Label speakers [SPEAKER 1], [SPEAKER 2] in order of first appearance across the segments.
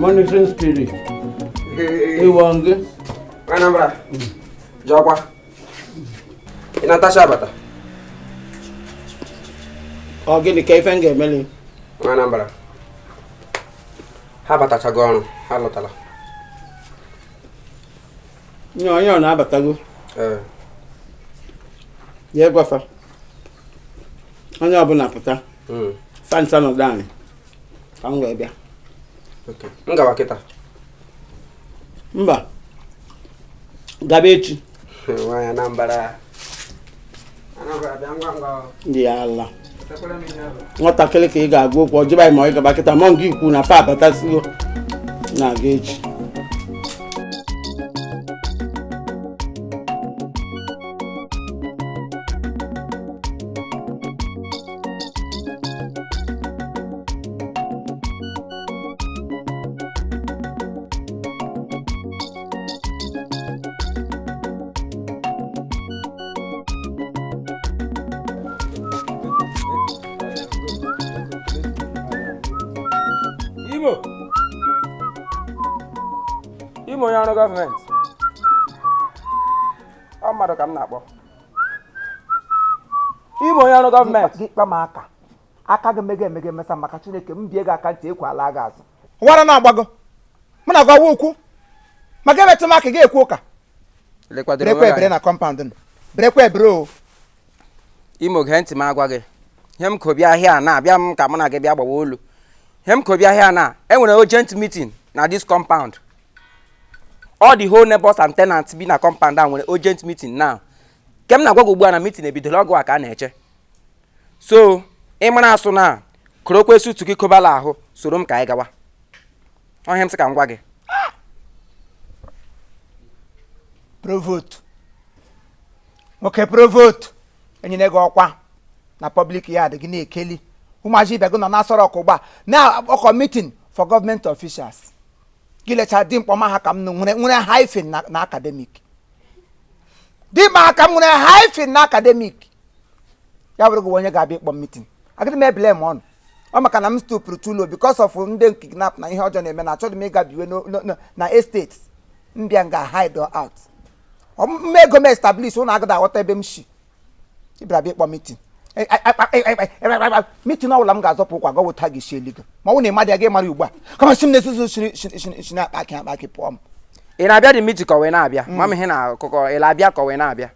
[SPEAKER 1] Monitoring spirit. Iwange.
[SPEAKER 2] ANAMBRA. Jokwa. Inatasha bata.
[SPEAKER 1] Ogini kaifa ngemeli.
[SPEAKER 2] ANAMBRA. Ha bata chagono, ha lotala.
[SPEAKER 1] Nyo na batago. Ye gwafa. Onye ọbụla pụta. Fansa nọ dani. Ka m wee bịa.
[SPEAKER 2] Okay. Ngawa kita.
[SPEAKER 1] Mba. Gaba echi.
[SPEAKER 2] Wa ANAMBRA. ANAMBRA bịa ngwa.
[SPEAKER 1] Ndị ala. Nwatakịrị ka ị ga-agụ okwu ọjọba ma ị gaba kịta mọ nke ikwu na fa abatasigo na-aga echi.
[SPEAKER 2] Imo yano government. Amado kam na akpọ. Imo yano government.
[SPEAKER 3] Gikpa maka. Aka ga mege mesa maka Chineke mbie ga aka nti ekwu ala ga azụ.
[SPEAKER 4] Wara na agbago. Mụ na gwa okwu. Maka ebetu maka ga ekwu ụka. Brekwa ebere na compound n. Brekwa ebere o.
[SPEAKER 2] Imo ge ntị m agwa gị. Hem ko bịa ahịa na abịa m ka mụ na gị bịa gbawa olu. Hem ko bịa ahịa na enwere urgent meeting na this compound. All the whole neighbors and tenants be na compound and when urgent meeting now. Kem na gwa ugbu a na meeting ebidoro ọgụ aka na-eche. So, ịmara asụ na korokwe sutu gị kobala ahụ soro m ka anyị gawa. Ọhịa m sị ka m gwa gị.
[SPEAKER 4] Provote. Okay, provote. Enyine gị ọkwa na public yard gị na-ekeli. Ụmụaji ibe gị nọ na-asọrọ ọkụ ugbu a na ọkọ meeting for government officials. Gilecha dimkpọ ma ha ka m nwere hyphen na academic. Dimkpa ka m nwere hyphen na academic. Ya bụrụ gị onye ga-abịa ịkpọ meeting. Agịdị m ebele m ọnụ. Ọ maka na m stupru tulo because of ndị kidnap na ihe ọjọọ na-eme na achọghị m ịga biwe na estate. Mbịa nga hide or out. Mmego m establish ụnụ agada aghọta ebe m shi. Ịbịara bịa ịkpọ meeting. Meeting ọbụla m ga-azọpụ ụkwa gọ wụta gị shi eligo. Ma ọ na ịmadị aga ịmara ugbu a. Kama shi m na-esusu shi na-akpaki pụọ m.
[SPEAKER 2] Ị na-abịa dị meeting ka ọ wee na-abịa. Ma m ihe na akụkọ ị na-abịa ka ọ wee na-abịa.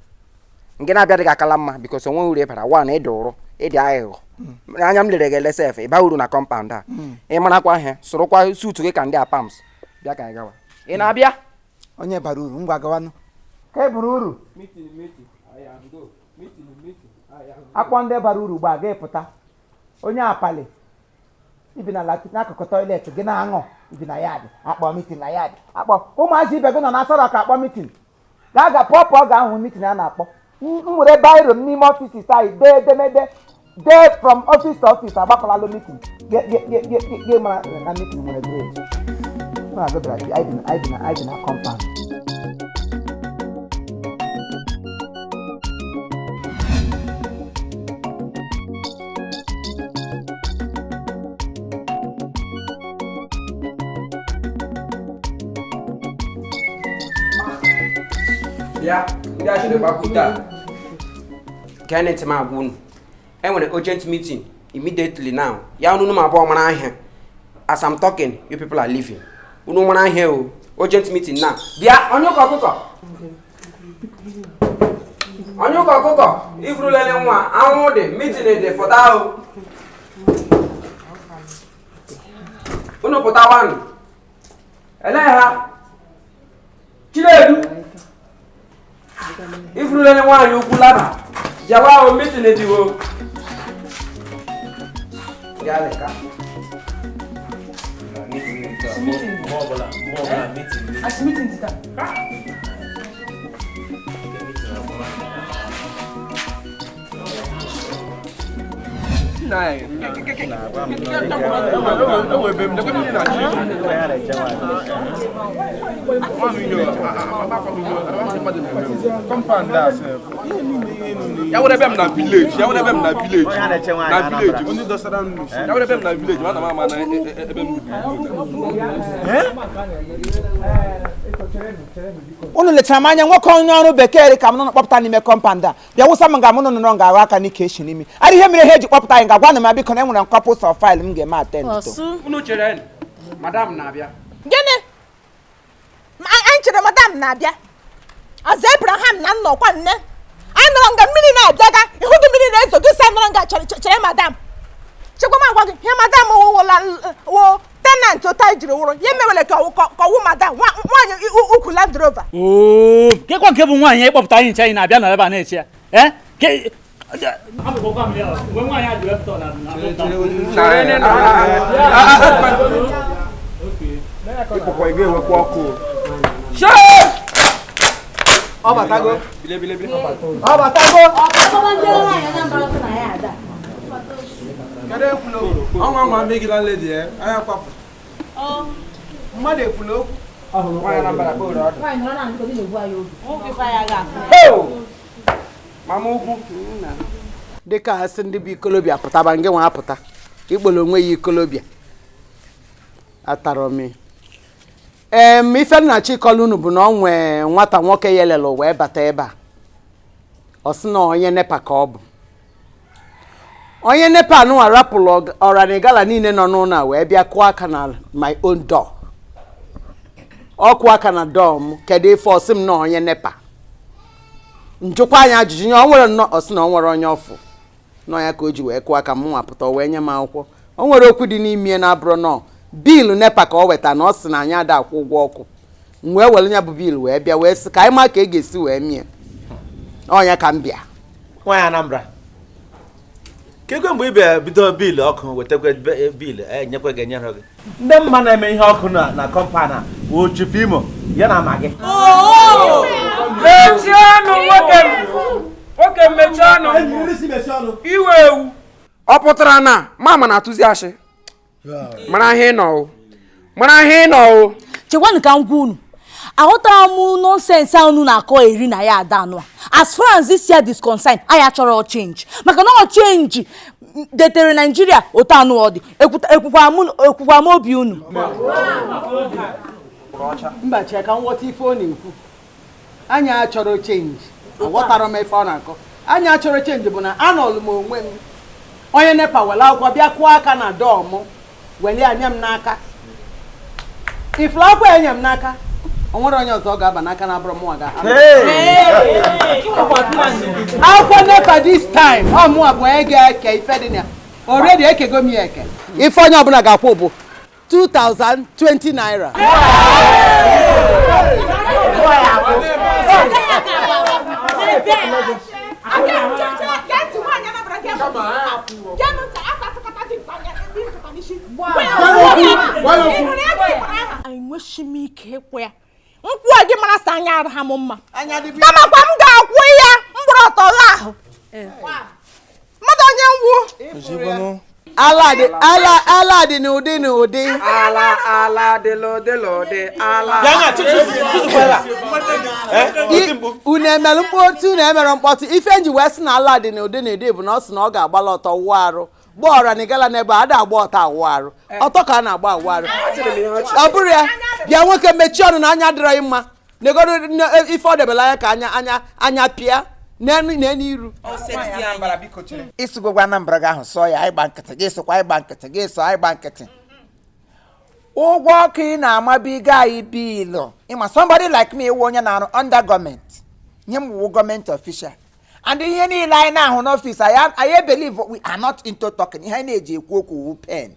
[SPEAKER 2] Nke na-abịa dị gị akala mma because onwe uru ịbara one ịdị ụrụ ịdị aghụghọ. Anya m lere gị lesef ịba uru na compound a. Ị marakwa ihe sụrụkwa suit gị ka ndị apams bịa ka anyị gawa. Ị na-abịa?
[SPEAKER 4] Onye bara uru ngwa gawanụ. Ka e buru uru. Akpọ ndị bara uru gba ga pụta. Onye apali ibi na n'akụkụ toilet gị na-aṅụ ibi na yard akpọ meeting na yard akpọ ụmụazị ibe gị nọ na-asọrọ ka akpọ meeting ga pọpọ ga-ahụ meeting a na-akpọ m were biro n'ime ọfisi anyị dee edemede dee from office to office agbakọlalụ meeting gị mara na meeting nwere grade anyị dị na compound.
[SPEAKER 2] Yeah, ndị a should bakuta. Kenneth Magun. Enwere urgent meeting immediately now. Ya unu ma abụọ mara ahịa. As I'm talking, you people are leaving. Unu mara ahịa o. Urgent meeting now. Bịa, onye ụkọ ọkụkọ. Onye ụkọ ọkụkọ. Ifurulele nwa, anwụ dị, meeting dị fọta o. Unu pụta wanụ. Ele ha. Chinedu. If you don't want you pull up, Jawa will meet in the duo. Galeka. Meeting.
[SPEAKER 5] Ya would have na village. Ya would have na village. Na village. Only the surround. Ya would have na village. Mama
[SPEAKER 4] unu lechara m anya nwoke onye ọrụ bekee ka m nọ kpọpụta n'ime compound a bịa wụsa m ga mụ nọ ga-arụ aka n'ike echi n'imi adị ihe mere ha eji kpọpụta anyị ga-agwa na m biko na enwere couples of file m ga-eme attend to
[SPEAKER 2] unu chere madam na-abịa
[SPEAKER 6] gịnị anyị chere madam na-abịa ọzọ Abraham na nnọkwa nne anyị nọrọ nga mmiri na-abịaga ịhụ gị mmiri na-ezo gị sa nọrọ nga chere madam chekwa m agwa gị ihe madam wo tenant ụta jiri wụrụ ya mewere ka ọwụ madam nwaanyị ukwu Land Rover
[SPEAKER 7] kekwa nke bụ nwaanyị ịkpọpụta anyị nche anyị na-abịa na ebe a na-eche ya
[SPEAKER 5] ọnwa megila lady anya kwapụ mmadụ ekwula okwu
[SPEAKER 2] nwaanyị Anambra kpọrọ ọdụ mama ukwu
[SPEAKER 1] dịka asị ndị bụ ikolobịa pụtaba ngị nwa apụta ikpolo onwe ya ikolobịa atara m ife nna chikọla unu bụ na ọ nwee nwata nwoke ya elele wee bata ebe a ọ sị na onye nepa ka ọ bụ onye nepa anụnwa rapụrụ ọranigala niile nọ n'ụlọ a wee bịa kụọ aka na my own door ọ kụọ aka na door m kedu ife ọsị m na onye nepa njụkwa anyị ajụjụ nye ọ nwere nnọọ ọsị na ọ nwere onye ọfụ nọ ya ka o ji wee kụọ aka m nwapụta wee nye m akwụkwọ o nwere okwu dị n'ime na-abụrụ nọ biilu nepa ka ọ weta na ọ sị na anyị ada akwụ ụgwọ ọkụ m wee were nya bụ biilu wee bịa wee sị ka anyị ma ka e ga-esi wee mie ọnya ka m bịa
[SPEAKER 8] nwaanyị Anambra kekwe mgbe ị bịa bido biilu ọkụ wetakwa biilu enyekwa gị enyere gị ndị mma na-eme ihe ọkụ na kọmpan a bụ Chiefimo ya na ama gị
[SPEAKER 2] mechie ọnụ nwoke mechie ọnụ iwe ewu ọ pụtara na mama na-atụzi ashị mara ihe ị nọ o
[SPEAKER 9] chekwanụ ka m gwa unu aghọtara m nonsense unu na-akọ eri na ya ada anụ as far as this year is concerned anyị achọrọ change maka na ọ change detere Nigeria otu anụ ọ dị ekwukwa m obi unu
[SPEAKER 1] mba cheka nghọta ife ọ na-ekwu anyị achọrọ change aghọtara m ife ọ na-akọ anyị achọrọ change bụ na anọlụ m onwe m onye nepa were akwụkwọ bịa kụọ aka na dọọ m were ya nye m n'aka ifuru akwa enye m n'aka o nwere onye ọzọ ọ ga-aba n'aka na abụrụ mụnwa ga akwụkwọ nepa this time ọ mụnwa bụ onye ga-eke ife dị na already ekego m ya eke ife onye ọbụla ga-akwụ bụ 2020 naira
[SPEAKER 6] anyị nweshi m ike ịkwụ ya nkwụ a gị mara sa anya ara ha m mma kamakwa m ga-akwụ ya mgbụrụ ọtọ ahụ mmadụ onye ngwu
[SPEAKER 1] ala dị n'ụdị
[SPEAKER 2] ala dị n'ụdị
[SPEAKER 1] unu emere mkpọtụ unu emere mkpọtụ ife nji wee sị na ala dị n'ụdị bụ na ọ sị na ọ ga-agbala ọtọ wụọ arụ gba ọra na igala n'ebe a da agba ọtọ awụ arụ ọtọ ka a na-agba awụ arụ ọ bụrụ ya bịa nwoke mechie ọnụ na anya adịrọghị mma negoro ife ọ debela anya ka anya pịa n'iru
[SPEAKER 4] isigogwa Anambra gị ahụ sọ ya ịgba nkịtị gị sokwa ịgba nkịtị gị so ịgba nkịtị ụgwọ ọkụ ị na-amabiga anyị biilu ịma somebody like me iwu onye na-arụ under gọọmenti nye m wụ gọọmenti official and ihe niile anyị na-ahụ n'ọfịs anyị believe we are not into talking ihe anyị na-eji ekwu okwu wu pen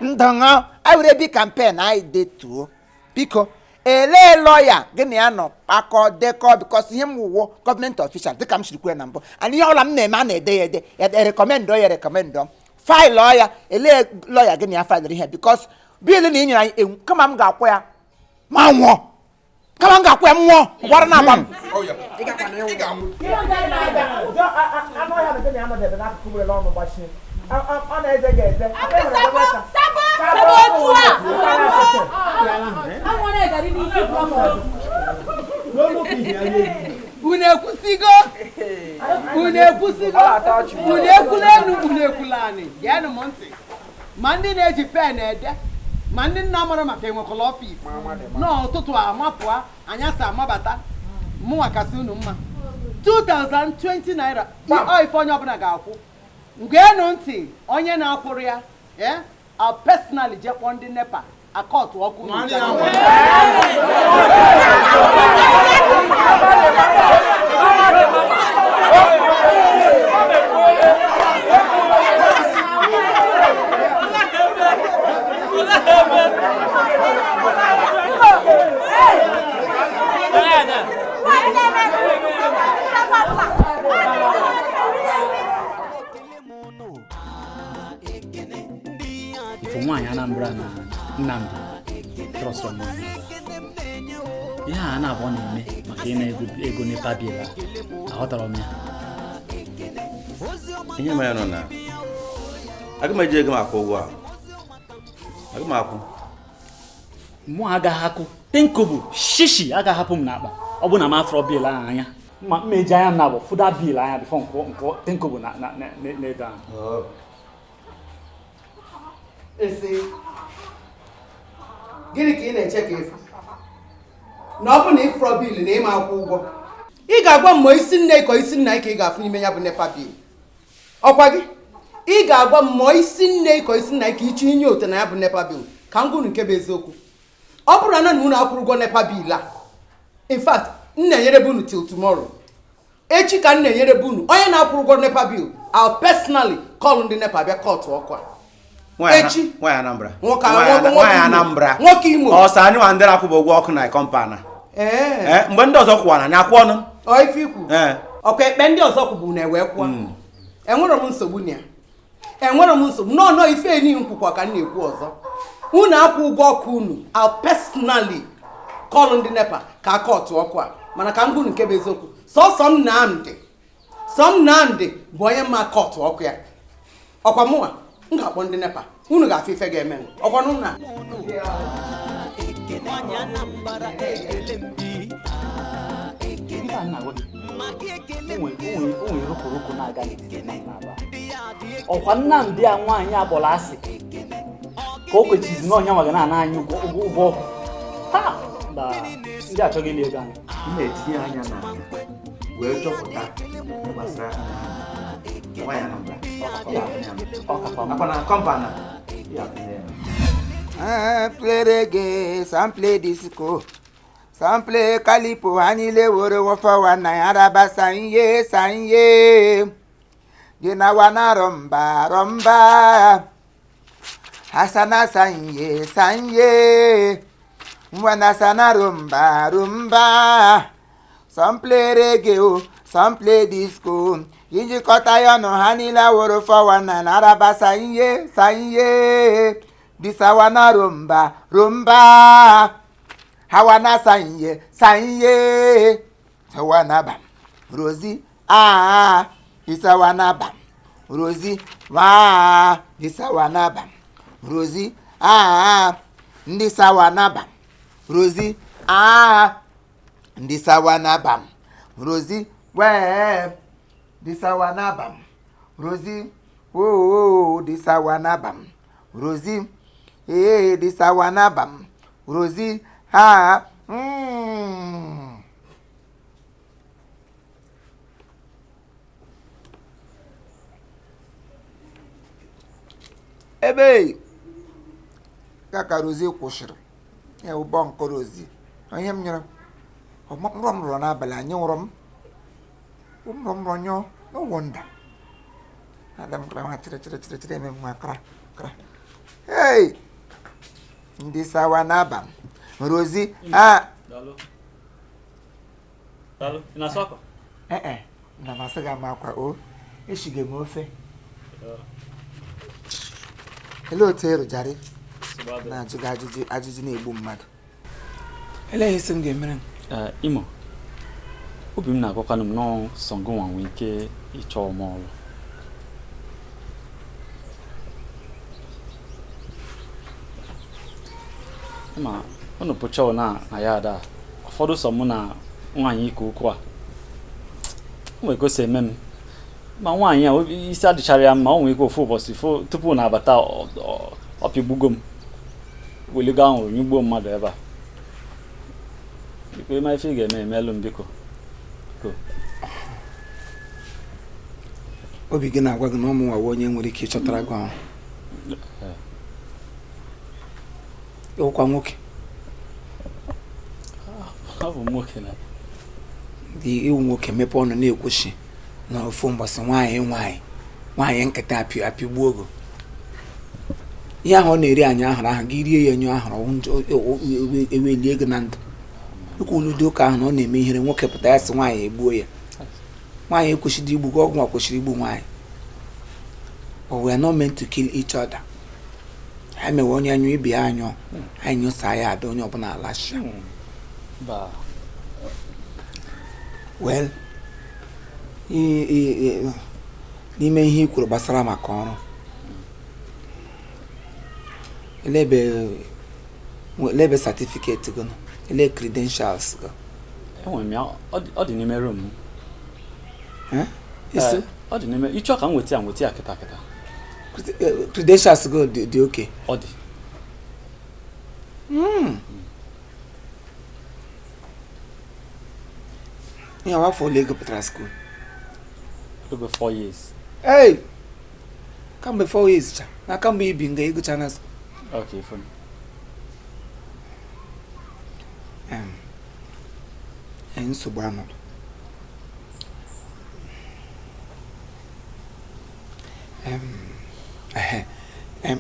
[SPEAKER 4] ndọṅọ anyị were bi campaign anyị detuo biko elee lọya gị na ya nọ akọ dekọ bikos ihe m wụwo gọọmenti official dịka m siri kwuo na mbụ and ihe ọla m na-eme a na-ede ya ede rekọmendọ ya rekọmendọ faịlụ ọya elee lọya gị na ya faịlụrụ ihe bikos biilu na inyere anyị enwu kama m ga-akwụ ya ma nwụọ kama m ga-akwa mmụọ gwara na agba m
[SPEAKER 3] anụ ọhịa bekee na-anọdebe n'akụkụ were ọnụ gbachie ọ na-eze ga-eze
[SPEAKER 1] unu ekwusigo unu ekwulenu unu ekwulani geenụ m ntị ma ndị na-eji pen ede ma ndị nna mara maka enwekwala ọfịs n'ụtụtụ amapụa anyasị amabata mụnwa kasị unu mma 2020 naira ife onye ọbụla ga-akwụ ngeenụ ntị onye na-akwụrụ ya I'll personally je kpọọ ndị nepa akọtụ ọkụ
[SPEAKER 7] Ifo nwaanyị Anambra na Nnamdi trọstọ m ihe a na-abụọ na-eme maka ị na-ego nepa bil aghọtara m ya.
[SPEAKER 8] ihe mere nọ na aga m eji ego m akwụ ụgwọ a aga m akwụ
[SPEAKER 7] mụ agaghị akụ tenkobo shishi agaghị hapụ m n'akpa ọ bụ na m afọrọ bil ahụ anya mmeji anya m na-abụ fụda bil anya bifo nkụ tenkobo na-ego ahụ.
[SPEAKER 1] gịnị ka ị na-eche ka ịfụ na ọ bụ na ịfụrọ bil na ịma akwụ ụgwọ ị ga-agwa m ma isi nne ka isi nna ka ị ga-afụ n'ime ya bụ nepa bil ọkwa gị ị ga-agwa m ma isi nne ka isi nna ka ịchọ inye ote na ya bụ nepa bil ka m gwuru nke bụ eziokwu ọ bụrụ na unu akwụrụ ụgwọ nepa bil a in fact m na-enyere bụ unu till tomorrow echi ka m na-enyere bụ unu onye na-akwụrụ ụgwọ nepa bil I'll personally call ndị nepa bịa kọtụ ọkụ a echi
[SPEAKER 8] nwaanyị Anambra
[SPEAKER 1] nwoke
[SPEAKER 8] Anambra
[SPEAKER 1] nwoke Imo
[SPEAKER 8] ọsọ anyị nwa ndị na-akwụba ụgwọ ọkụ na kọmpana mgbe ndị ọzọ kwụwara anyị akwụ ọnụ
[SPEAKER 1] ife ikwu ọkwa ekpe ndị ọzọ kwụbụ na ewe kwụọ enwere m nsogbu na ya enwere m nsogbu n'ọnọ ife eni nkwukwa ka m na-ekwu ọzọ unu akwụ ụgwọ ọkụ unu I'll personally call ndị nepa ka aka ọtụ ọkụ a mana ka m gwuru nke bụ eziokwu sọsọ Nnamdi bụ onye mma aka ọtụ ọkụ ya ọkwa mụnwa m ga-akpọ ndị nepa unu ga-afụ ife ga-eme ọkwa n'ụna
[SPEAKER 7] ọkwa Nnamdi a nwaanyị akpọrọ asị ka o kwechizi na ọnya nwaga na-ana anyị ụgwọ ha ndị achọghị ili ego anyị
[SPEAKER 8] na-etinye anya na wee chọpụta gbasara nwaanyị Anambra akwa na kọmpana
[SPEAKER 4] play reggae, some play disco, some play calipo, anyị leworo wofa na araba sanye. Gina wana romba, hasana sanye. Mwana sana rumba. Some play reggae, some play disco. Yiji kota yono hani leworo wofa na araba sanye. Disawana rumba, hawana sanye, sawana bam, Rosie, disawana bam, Rosie, disawana bam, Rosie, disawana bam, Rosie, disawana bam, Rosie, disawana bam, Rosie, disawana bam, Rosie. This awana bam, Rosie, Ebe, kaka Rosie kwụsịrị, ụbọ nke Rosie, onye m nyere, ọmụrụ m rụrụ n'abalị anyị nwụrụ m nyọ, no wonder. Adam kra ma chiri eme nwa kra. Hey! Ndị sawa n'aba Rosie
[SPEAKER 7] Dalo, ina soko?
[SPEAKER 4] Na masị ga makwa o eshige m ofe. Hello Therefor jare. Na ajụjụ na-egbu mmadụ. eleghị isi m ga-emere
[SPEAKER 7] Imo obi m na-agwakwanụ m nọọ sọngụ nwa nwee ike ịchọ ọma ọrụ ma unu pụcha na ya ada ụfọdụ sọ mụ na nwaanyị ike okwu a o nwere gosi eme m ma nwaanyị a isi adịchara ya mma o nwere ike ofu ụbọchị tupu na-abata ọpịgbugo m weligo ahụrụ nyugbuo mmadụ ebe a biko ịma ife ị ga-eme emelụ m biko
[SPEAKER 4] obi gị na-agwa gị na ụmụ nwawa onye nwere ike ịchọtara gị ọrụ ịwụkwa nwoke
[SPEAKER 7] ọ bụ nwoke na
[SPEAKER 4] dị iwu nwoke mepe ọnụ na-ekwuchi na ofu mgbasị nwaanyị nkịta apịgbuo ogo ihe ahụ ọ na-eri anyị ahụrụ gị rie ya enyo ahụrụ ewelie gị na ndụ ikwuludo ụka ahụ na ọ na-eme ihere nwoke pụta ya sị nwaanyị egbuo ya nwaanyị ekwesịrị igbu gị ọgwụ nwa kwesịrị igbu nwaanyị but we are not meant to kill each other ha mewe onye anyụ ibe ya anyụ anyị nyụsa ya ada onye ọbụla alasha well n'ime ihe i kwuru gbasara maka ọrụ elebe certificate gị ele credentials gị
[SPEAKER 7] enwere m ya ọ dị n'ime room ọ dị n'ime ịchọ ka m nweta ya kịta
[SPEAKER 4] credentials gị dị oke
[SPEAKER 7] ọ dị
[SPEAKER 4] ihe wafọ ole ego pụtara school
[SPEAKER 7] over 4 years
[SPEAKER 4] hey kamgbe 4 years cha na kamgbe ibi nga ịgụcha na school
[SPEAKER 7] okay fine
[SPEAKER 4] nsogbu anọdụ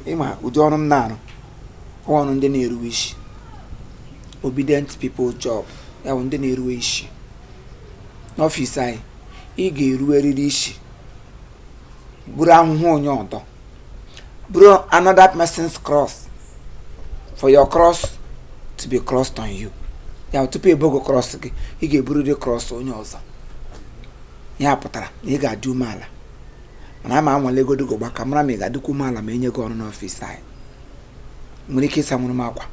[SPEAKER 4] ịma ụdị ọrụ m na-arụ ọrụ ndị na-eruwe isi obedient people job ya bụ ndị na-eruwe isi n'ọfịs anyị ị ga-eruwerịrị isi buru ahụhụ onye ọdọ buru another person's cross for your cross to be crossed on you ya tupu ebogo cross gị ị ga-eburịrị cross onye ọzọ ya pụtara na ị ga-adị umeala mana ama anwale ego dịgo gbaka mara ma ị ga-adịkwa umeala ma enye gị ọrụ n'ọfịs anyị nwere ike ịsa nwụrụ m akwa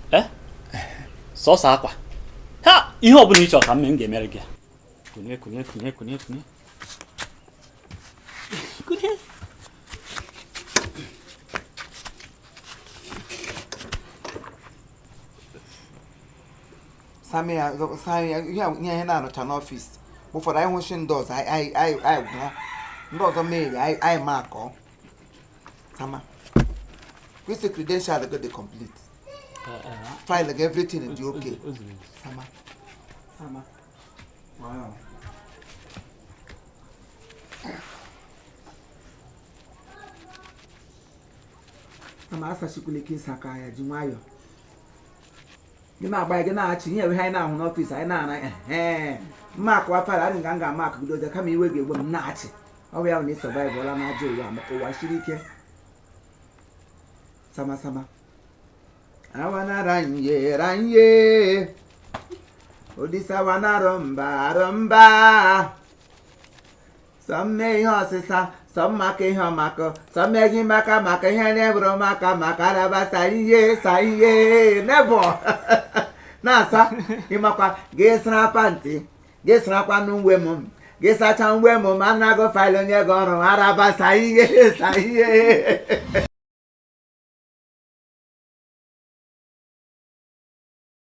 [SPEAKER 7] sọsọ akwa ha ihe ọ bụla ị chọrọ ka m ga-emere gị kunye
[SPEAKER 4] sami ya ihe na-anọcha n'ọfịs ụfọdụ anyị hụchi ndị ọzọ anyị gwụọ ndị ọzọ meeri anyị ma akọ sama kwesị credential gị dị complete file gị everything dị okay sama wow sama asachikwala ike ịsa aka ya ji nwayọọ gị na-agba ya gị na-achị ihe ewe anyị na-ahụ n'ọfịs anyị na-ana mma akụwa faịlụ adị nga ama akụ bido kama iwe ga-egwe m na-achị ọ bụ ya na ịsọvaịvụla n'ajọ ụwa maka ụwa siri ike sama awanaranye odisawanarọmba sọmme ihe ọsịsa sọmmaka ihe ọmakọ sọmmeghi maka ihe na-eburu maka arabasa ihe nebo na-asa ịmakwa ga-esara pantị ga-esarakwa n'uwe m ga-esacha uwe m ma nnago faịlụ onye gị ọrụ arabasa ihe